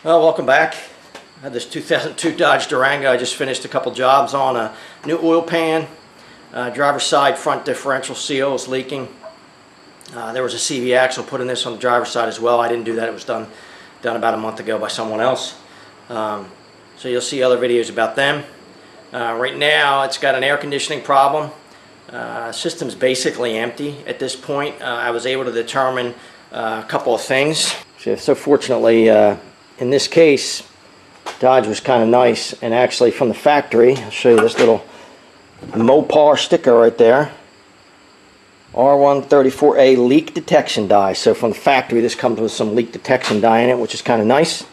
Well, welcome back. I had this 2002 Dodge Durango. I just finished a couple jobs on a new oil pan. Driver's side front differential seal is leaking. There was a CV axle put in this on the driver's side as well. I didn't do that. It was done about a month ago by someone else. So you'll see other videos about them. Right now it's got an air conditioning problem. System's basically empty at this point. I was able to determine a couple of things. So fortunately, in this case, Dodge was kind of nice, and actually from the factory, I'll show you this little Mopar sticker right there, R134A leak detection dye. So from the factory, this comes with some leak detection dye in it, which is kind of nice.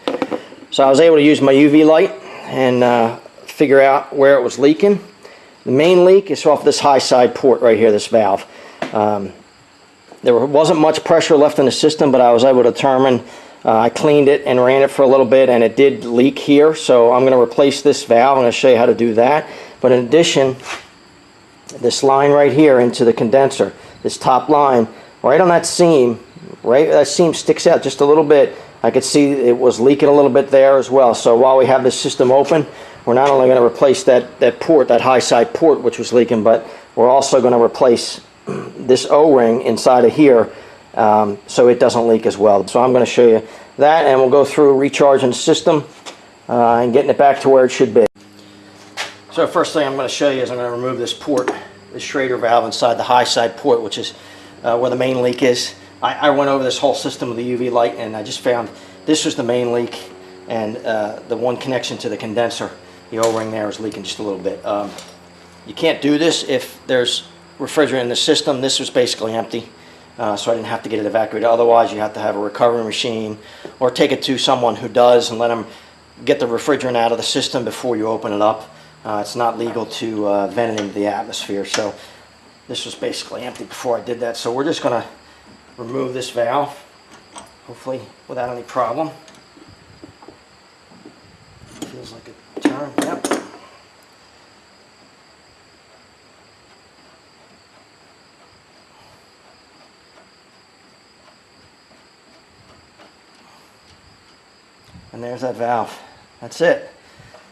So I was able to use my UV light and figure out where it was leaking. The main leak is off this high side port right here, this valve. There wasn't much pressure left in the system, but I was able to determine. I cleaned it and ran it for a little bit, and it did leak here, so I'm going to replace this valve. I'm going to show you how to do that. But in addition, this line right here into the condenser, this top line, right on that seam, right, that seam sticks out just a little bit. I could see it was leaking a little bit there as well. So while we have this system open, we're not only going to replace that port, that high side port which was leaking, but we're also going to replace this O-ring inside of here, so it doesn't leak as well. So I'm going to show you that, and we'll go through recharging the system and getting it back to where it should be. So first thing I'm going to show you is I'm going to remove this port, this Schrader valve inside the high side port, which is where the main leak is. I went over this whole system with the UV light, and I just found this was the main leak, and the one connection to the condenser, the O-ring there, is leaking just a little bit. You can't do this if there's refrigerant in the system. This was basically empty. So I didn't have to get it evacuated. Otherwise, you have to have a recovery machine or take it to someone who does and let them get the refrigerant out of the system before you open it up. It's not legal to vent it into the atmosphere. So this was basically empty before I did that. So we're just going to remove this valve, hopefully without any problem. Feels like a turn. Yep. And there's that valve. That's it.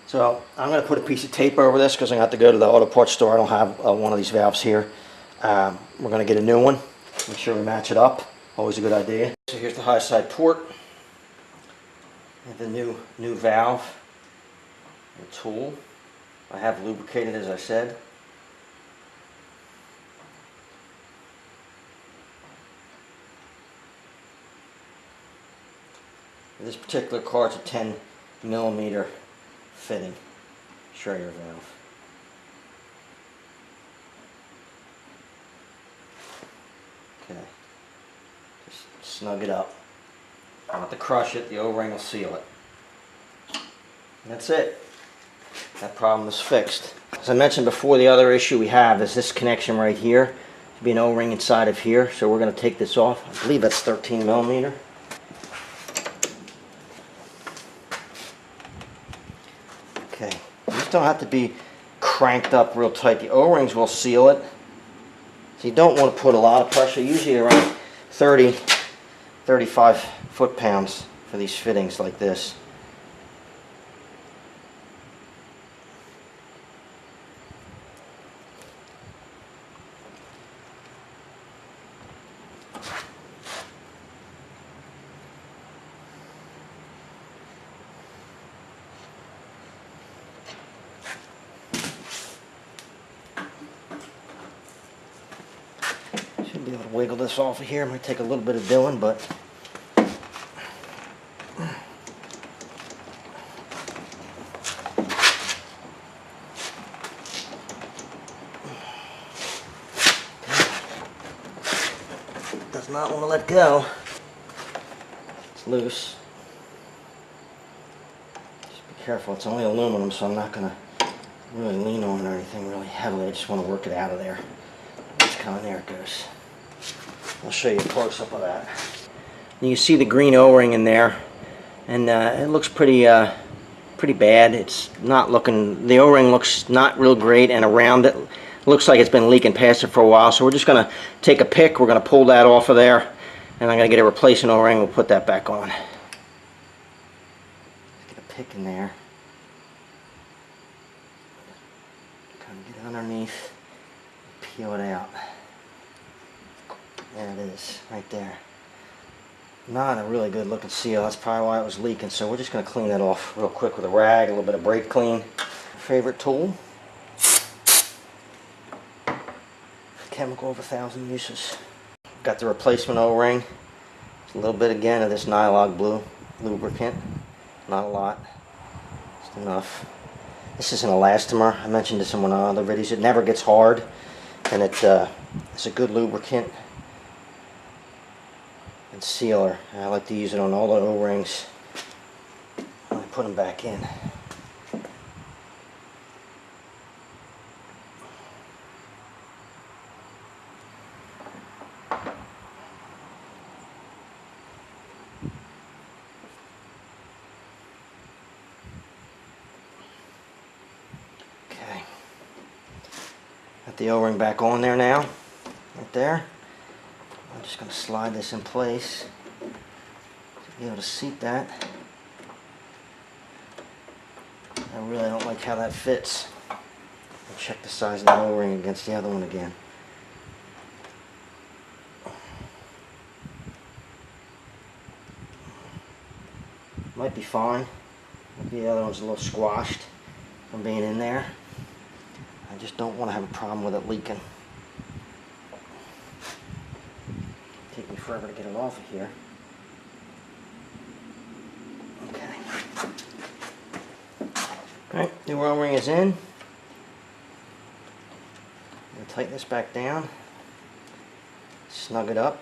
So I'm going to put a piece of tape over this because I have to go to the auto parts store. I don't have one of these valves here. We're going to get a new one. Make sure we match it up. Always a good idea. So here's the high side port. And the new valve. The tool. I have lubricated, as I said. This particular car, it's a 10mm fitting Schrader valve. Okay, just snug it up. I don't have to crush it, the O-ring will seal it. And that's it. That problem is fixed. As I mentioned before, the other issue we have is this connection right here. There'll be an O-ring inside of here, so we're going to take this off. I believe that's 13mm. Okay, these don't have to be cranked up real tight. The O-rings will seal it. So you don't want to put a lot of pressure, usually around 30, 35 foot-pounds for these fittings like this. Should be able to wiggle this off of here. It might take a little bit of doing, but does not want to let go. It's loose. Just be careful. It's only aluminum, so I'm not going to really lean on it or anything really heavily. I just want to work it out of there. It's coming. There it goes. I'll show you a close-up of that. You can see the green O-ring in there, and it looks pretty bad. It's not looking. The O-ring looks not real great, and around it looks like it's been leaking past it for a while. So we're just going to take a pick. We're going to pull that off of there, and I'm going to get a replacement O-ring. We'll put that back on. Get a pick in there. Kind of get underneath, peel it out. There it is, right there. Not a really good looking seal. That's probably why it was leaking. So we're just going to clean that off real quick with a rag, a little bit of brake clean. Favorite tool. Chemical of 1,000 uses. Got the replacement O-ring. A little bit again of this Nylog blue lubricant. Not a lot. Just enough. This is an elastomer. I mentioned this in one of the other videos. It never gets hard, and it's a good lubricant and sealer. I like to use it on all the O-rings when I put them back in. Got the O-ring back on there now, right there. I'm just going to slide this in place to be able to seat that. I really don't like how that fits. I'll check the size of the O-ring against the other one again. Might be fine. Maybe the other one's a little squashed from being in there. I just don't want to have a problem with it leaking. Take me forever to get it off of here. Okay. Alright, new O-ring is in. I'm going to tighten this back down. Snug it up.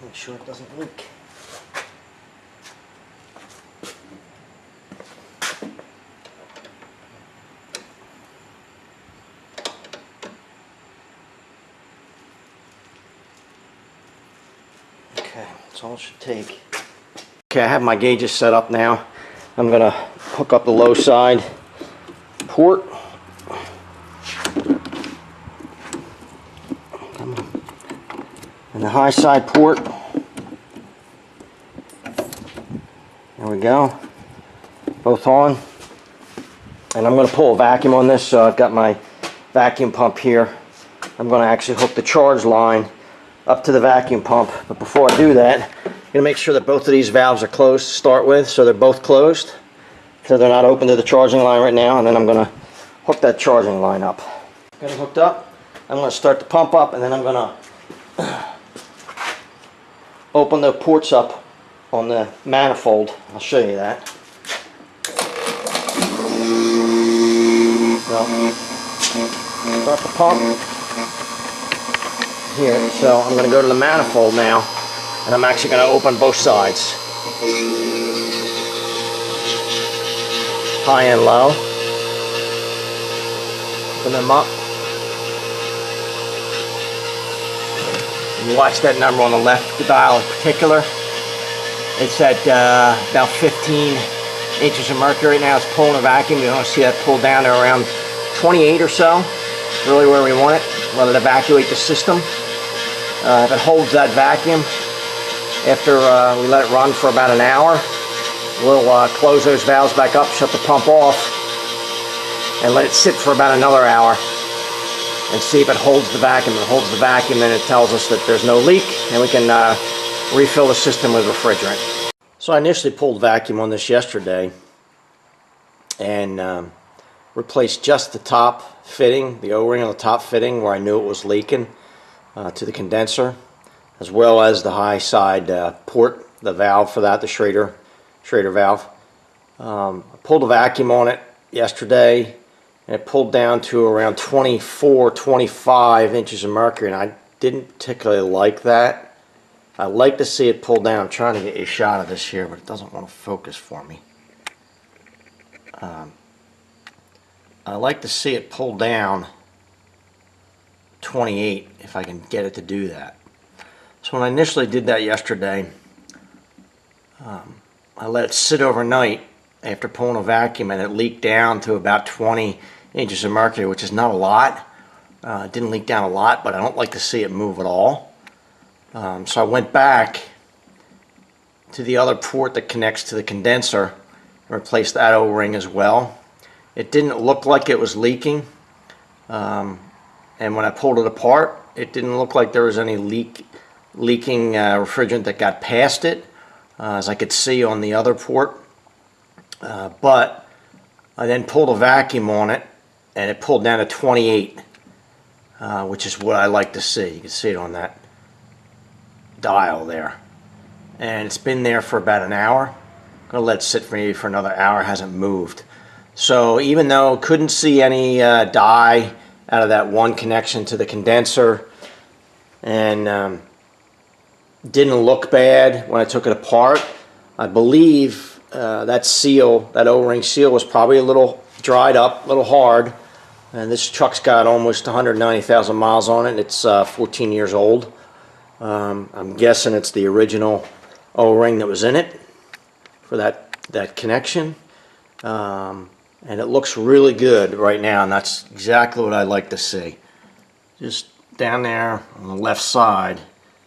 Make sure it doesn't leak. Okay, that's all it should take. Okay, I have my gauges set up now. I'm going to hook up the low side port. And the high side port. There we go. Both on. And I'm going to pull a vacuum on this, so I've got my vacuum pump here. I'm going to actually hook the charge line up to the vacuum pump. But before I do that, I'm going to make sure that both of these valves are closed to start with, so they're both closed. So they're not open to the charging line right now, and then I'm going to hook that charging line up. Got it hooked up. I'm going to start the pump up, and then I'm going to open the ports up on the manifold. I'll show you that. So, start the pump here. So I'm going to go to the manifold now, and I'm actually going to open both sides, high and low. Open them up. You watch that number on the left dial in particular. It's at about 15 inches of mercury right now. It's pulling a vacuum. You want to see that pull down to around 28 or so. Really where we want it. Let it evacuate the system. If it holds that vacuum, after we let it run for about an hour, we'll close those valves back up, shut the pump off, and let it sit for about another hour and see if it holds the vacuum. If it holds the vacuum, then it tells us that there's no leak, and we can refill the system with refrigerant. So I initially pulled vacuum on this yesterday and replaced just the top fitting, the O-ring on the top fitting where I knew it was leaking, to the condenser, as well as the high side port, the valve for that, the Schrader valve. I pulled a vacuum on it yesterday, and it pulled down to around 24, 25 inches of mercury, and I didn't particularly like that. I like to see it pull down. I'm trying to get a shot of this here, but it doesn't want to focus for me. I like to see it pull down 28 if I can get it to do that. So when I initially did that yesterday, I let it sit overnight after pulling a vacuum, and it leaked down to about 20 inches of mercury, which is not a lot. It didn't leak down a lot, but I don't like to see it move at all. So I went back to the other port that connects to the condenser and replaced that O-ring as well. It didn't look like it was leaking, and when I pulled it apart, it didn't look like there was any leaking refrigerant that got past it, as I could see on the other port. But I then pulled a vacuum on it, and it pulled down to 28, which is what I like to see. You can see it on that dial there. And it's been there for about an hour. I'm going to let it sit for maybe for another hour. It hasn't moved. So even though couldn't see any dye out of that one connection to the condenser, and didn't look bad when I took it apart, I believe that seal, that O-ring seal, was probably a little dried up, a little hard. And this truck's got almost 190,000 miles on it. It's 14 years old. I'm guessing it's the original O-ring that was in it for that connection. And it looks really good right now, and that's exactly what I like to see. Just down there on the left side,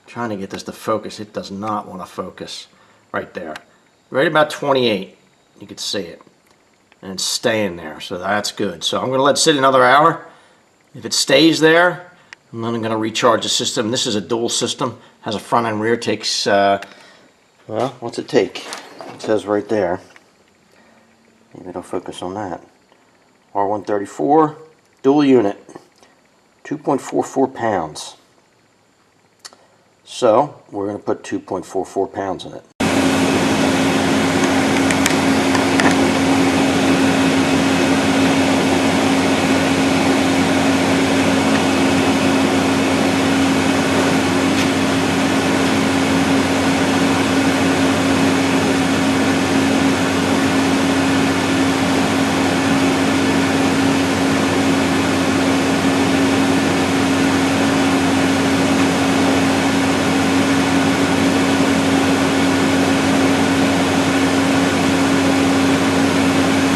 trying to get this to focus. It does not want to focus. Right there. Right about 28. You can see it. And it's staying there, so that's good. So I'm going to let it sit another hour. If it stays there, and then I'm going to recharge the system. This is a dual system. Has a front and rear. Takes, well, what's it take? It says right there. Maybe it'll focus on that. R134, dual unit, 2.44 pounds. So we're going to put 2.44 pounds in it.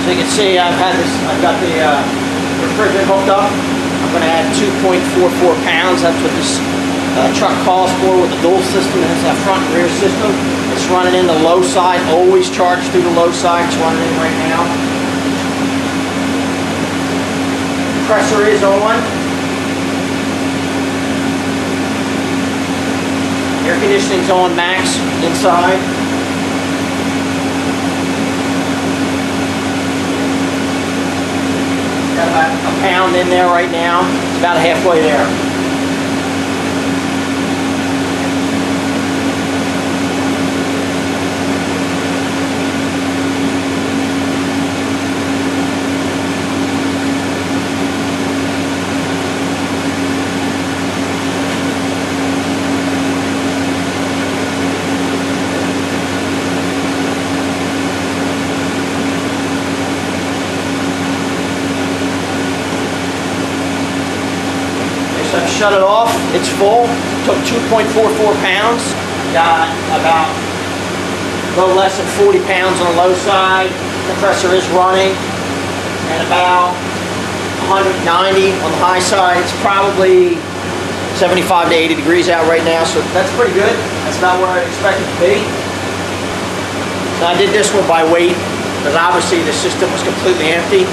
So you can see I've got the refrigerant hooked up. I'm going to add 2.44 pounds. That's what this truck calls for with the dual system. It has that front and rear system. It's running in the low side, always charged through the low side. It's running in right now. Compressor is on. Air conditioning's on max inside. Got about a pound in there right now. It's about halfway there. Shut it off, it's full. Took 2.44 pounds. Got about a little less than 40 pounds on the low side. Compressor is running. And about 190 on the high side. It's probably 75 to 80 degrees out right now, so that's pretty good. That's not where I expect it to be. So I did this one by weight, because obviously the system was completely empty.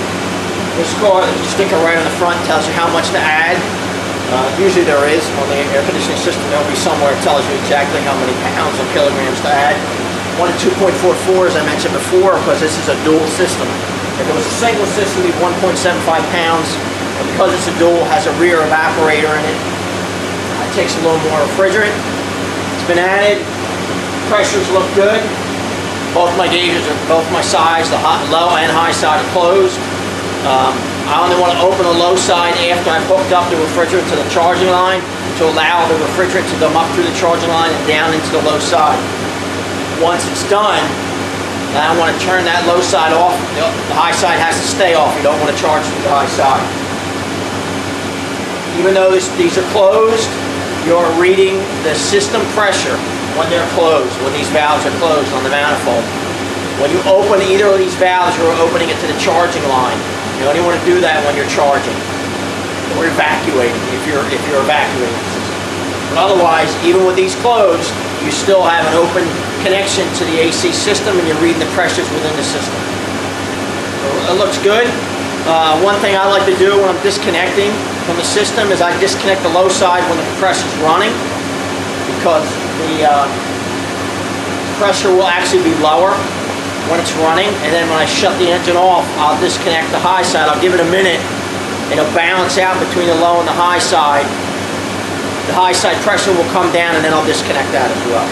This car, there's a sticker right on the front, tells you how much to add. Usually there is on the air conditioning system. There'll be somewhere it tells you exactly how many pounds or kilograms to add. Wanted 2.44 as I mentioned before, because this is a dual system. If it was a single system, it'd be 1.75 pounds. But because it's a dual, it has a rear evaporator in it. It takes a little more refrigerant. It's been added. Pressures look good. Both my gauges are, both my sides, the low and high side, are closed. I only want to open the low side after I've hooked up the refrigerant to the charging line to allow the refrigerant to come up through the charging line and down into the low side. Once it's done, then I want to turn that low side off. The high side has to stay off. You don't want to charge through the high side. Even though these are closed, you're reading the system pressure when they're closed, when these valves are closed on the manifold. When you open either of these valves, you're opening it to the charging line. You only want to do that when you're charging or evacuating, if you're evacuating the system. But otherwise, even with these closed, you still have an open connection to the AC system and you're reading the pressures within the system. So it looks good. One thing I like to do when I'm disconnecting from the system is I disconnect the low side when the compressor's running, because the pressure will actually be lower when it's running, and then when I shut the engine off, I'll disconnect the high side. I'll give it a minute. It'll balance out between the low and the high side. The high side pressure will come down, and then I'll disconnect that as well.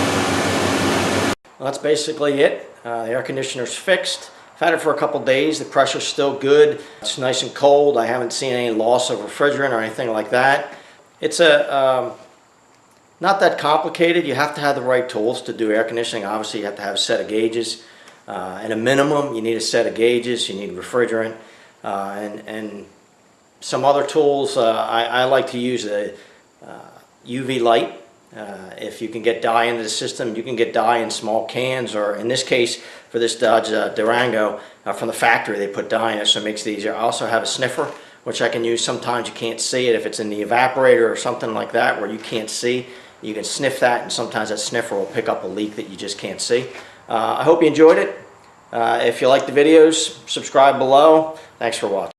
Well, that's basically it. The air conditioner's fixed. I've had it for a couple days. The pressure's still good. It's nice and cold. I haven't seen any loss of refrigerant or anything like that. It's not that complicated. You have to have the right tools to do air conditioning. Obviously, you have to have a set of gauges. At a minimum, you need a set of gauges. You need refrigerant and some other tools. I like to use a UV light. If you can get dye into the system, you can get dye in small cans, or in this case, for this Dodge Durango, from the factory, they put dye in it, so it makes it easier. I also have a sniffer, which I can use. Sometimes you can't see it. If it's in the evaporator or something like that where you can't see, you can sniff that, and sometimes that sniffer will pick up a leak that you just can't see. I hope you enjoyed it. If you like the videos, subscribe below. Thanks for watching.